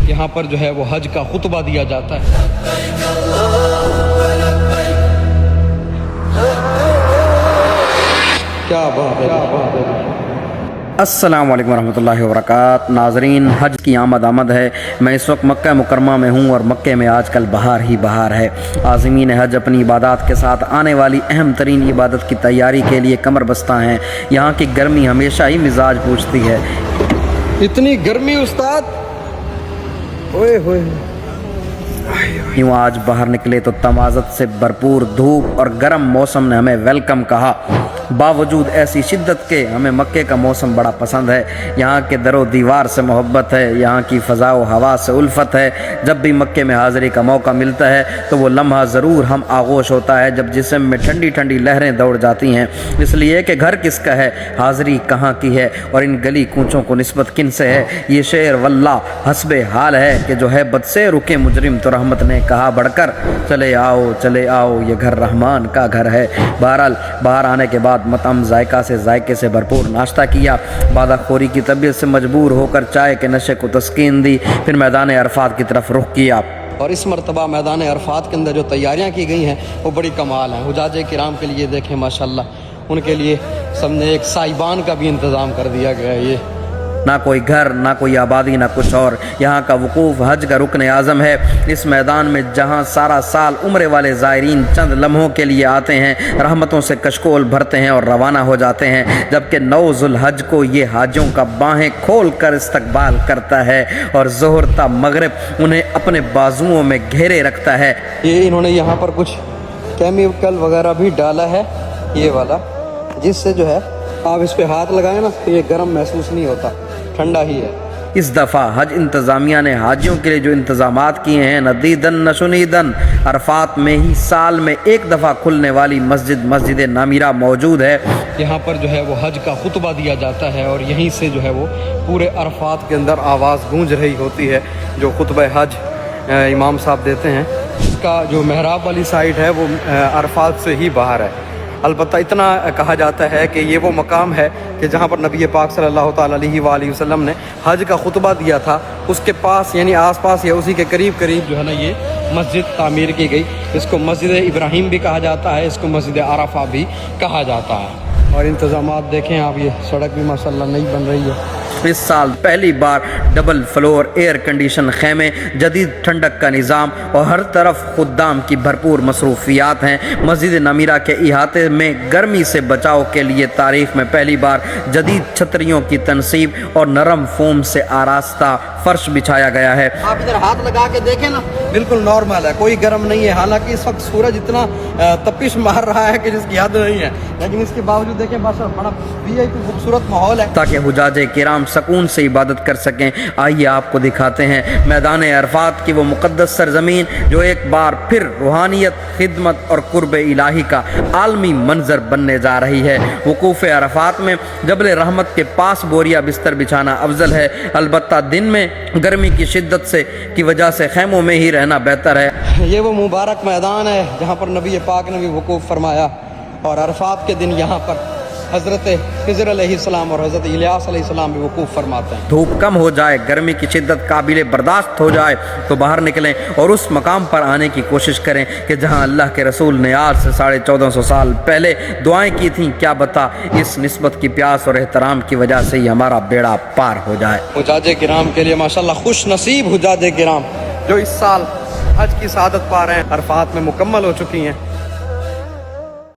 یہاں پر جو ہے وہ حج کا خطبہ دیا جاتا ہے۔ کیا بات ہے۔ السلام علیکم ورحمۃ اللہ وبرکاتہ۔ ناظرین، حج کی آمد ہے۔ میں اس وقت مکہ مکرمہ میں ہوں اور مکہ میں آج کل بہار ہی بہار ہے۔ عازمین حج اپنی عبادات کے ساتھ آنے والی اہم ترین عبادت کی تیاری کے لیے کمر بستہ ہیں۔ یہاں کی گرمی ہمیشہ ہی مزاج پوچھتی ہے۔ اتنی گرمی استاد، اوئے ہوئے، یوں آج باہر نکلے تو تمازت سے بھرپور دھوپ اور گرم موسم نے ہمیں ویلکم کہا۔ باوجود ایسی شدت کے ہمیں مکے کا موسم بڑا پسند ہے۔ یہاں کے در و دیوار سے محبت ہے، یہاں کی فضا و ہوا سے الفت ہے۔ جب بھی مکے میں حاضری کا موقع ملتا ہے تو وہ لمحہ ضرور ہم آغوش ہوتا ہے جب جسم میں ٹھنڈی ٹھنڈی لہریں دوڑ جاتی ہیں، اس لیے کہ گھر کس کا ہے، حاضری کہاں کی ہے اور ان گلی کوچوں کو نسبت کن سے ہے۔ یہ شعر واللہ حسب حال ہے کہ جو ہے بد سے رکے مجرم تو رحمت نے کہا بڑھ کر چلے آؤ یہ گھر رحمان کا گھر ہے۔ بہرحال باہر آنے کے بعد مطعم ذائقے سے بھرپور ناشتہ کیا، بادہ خوری کی طبیعت سے مجبور ہو کر چائے کے نشے کو تسکین دی، پھر میدان عرفات کی طرف رخ کیا۔ اور اس مرتبہ میدان عرفات کے اندر جو تیاریاں کی گئی ہیں وہ بڑی کمال ہیں۔ حجاج کرام کے لیے دیکھیں ماشاءاللہ، ان کے لیے سب نے ایک سائبان کا بھی انتظام کر دیا گیا ہے۔ یہ نہ کوئی گھر، نہ کوئی آبادی، نہ کچھ اور، یہاں کا وقوف حج کا رکن اعظم ہے۔ اس میدان میں جہاں سارا سال عمرے والے زائرین چند لمحوں کے لیے آتے ہیں، رحمتوں سے کشکول بھرتے ہیں اور روانہ ہو جاتے ہیں، جبکہ 9 ذوالحج کو یہ حاجیوں کا باہیں کھول کر استقبال کرتا ہے اور ظہر تا مغرب انہیں اپنے بازوؤں میں گھیرے رکھتا ہے۔ یہ انہوں نے یہاں پر کچھ کیمیکل وغیرہ بھی ڈالا ہے، یہ والا، جس سے جو ہے آپ اس پہ ہاتھ لگائیں نا تو یہ گرم محسوس نہیں ہوتا، ٹھنڈا ہی ہے۔ اس دفعہ حج انتظامیہ نے حاجیوں کے لیے جو انتظامات کیے ہیں، ندیدن نشنیدن، عرفات میں ہی سال میں ایک دفعہ کھلنے والی مسجد نامیرہ موجود ہے۔ یہاں پر جو ہے وہ حج کا خطبہ دیا جاتا ہے اور یہیں سے جو ہے وہ پورے عرفات کے اندر آواز گونج رہی ہوتی ہے جو خطبہ حج امام صاحب دیتے ہیں۔ اس کا جو محراب والی سائڈ ہے وہ عرفات سے ہی باہر ہے۔ البتہ اتنا کہا جاتا ہے کہ یہ وہ مقام ہے کہ جہاں پر نبی پاک صلی اللہ تعالیٰ علیہ وآلہ وسلم نے حج کا خطبہ دیا تھا، اس کے پاس یعنی آس پاس یا اسی کے قریب جو ہے نا یہ مسجد تعمیر کی گئی۔ اس کو مسجد ابراہیم بھی کہا جاتا ہے، اس کو مسجد عرفہ بھی کہا جاتا ہے۔ اور انتظامات دیکھیں آپ، یہ سڑک بھی ماشاءاللہ نئی بن رہی ہے۔ اس سال پہلی بار ڈبل فلور ایئر کنڈیشن خیمے، جدید ٹھنڈک کا نظام اور ہر طرف خدام کی بھرپور مصروفیات ہیں۔ مسجد نمیرہ کے احاطے میں گرمی سے بچاؤ کے لیے تاریخ میں پہلی بار جدید چھتریوں کی تنصیب اور نرم فوم سے آراستہ فرش بچھایا گیا ہے۔ آپ ادھر ہاتھ لگا کے دیکھیں نا، بالکل نارمل ہے، کوئی گرم نہیں ہے۔ حالانکہ اس وقت سورج اتنا تپش مار رہا ہے کہ جس کی حد نہیں ہے، لیکن اس کے باوجود دیکھیں بڑا خوبصورت ماحول ہے تاکہ حجاج کرام سکون سے عبادت کر سکیں۔ آئیے آپ کو دکھاتے ہیں میدان عرفات کی وہ مقدس سرزمین جو ایک بار پھر روحانیت، خدمت اور قرب الہی کا عالمی منظر بننے جا رہی ہے۔ وقوف عرفات میں جبل رحمت کے پاس بوریا بستر بچھانا افضل ہے، البتہ دن میں گرمی کی شدت کی وجہ سے خیموں میں ہی رہنا بہتر ہے۔ یہ وہ مبارک میدان ہے جہاں پر نبی پاک نے بھی وقوف فرمایا، اور عرفات کے دن یہاں پر حضرت خضر علیہ السلام اور حضرت الیاس علیہ السلام بھی وقوف فرماتے ہیں۔ دھوپ کم ہو جائے، گرمی کی شدت قابل برداشت ہو جائے تو باہر نکلیں اور اس مقام پر آنے کی کوشش کریں کہ جہاں اللہ کے رسول نے آج سے 1450 سال پہلے دعائیں کی تھیں۔ کیا بتا، اس نسبت کی پیاس اور احترام کی وجہ سے ہی ہمارا بیڑا پار ہو جائے۔ حجاج کرام کے لیے ماشاءاللہ خوش نصیب حجاج کرام جو اس سال حج کی سعادت پا رہے ہیں، عرفات میں مکمل ہو چکی ہیں۔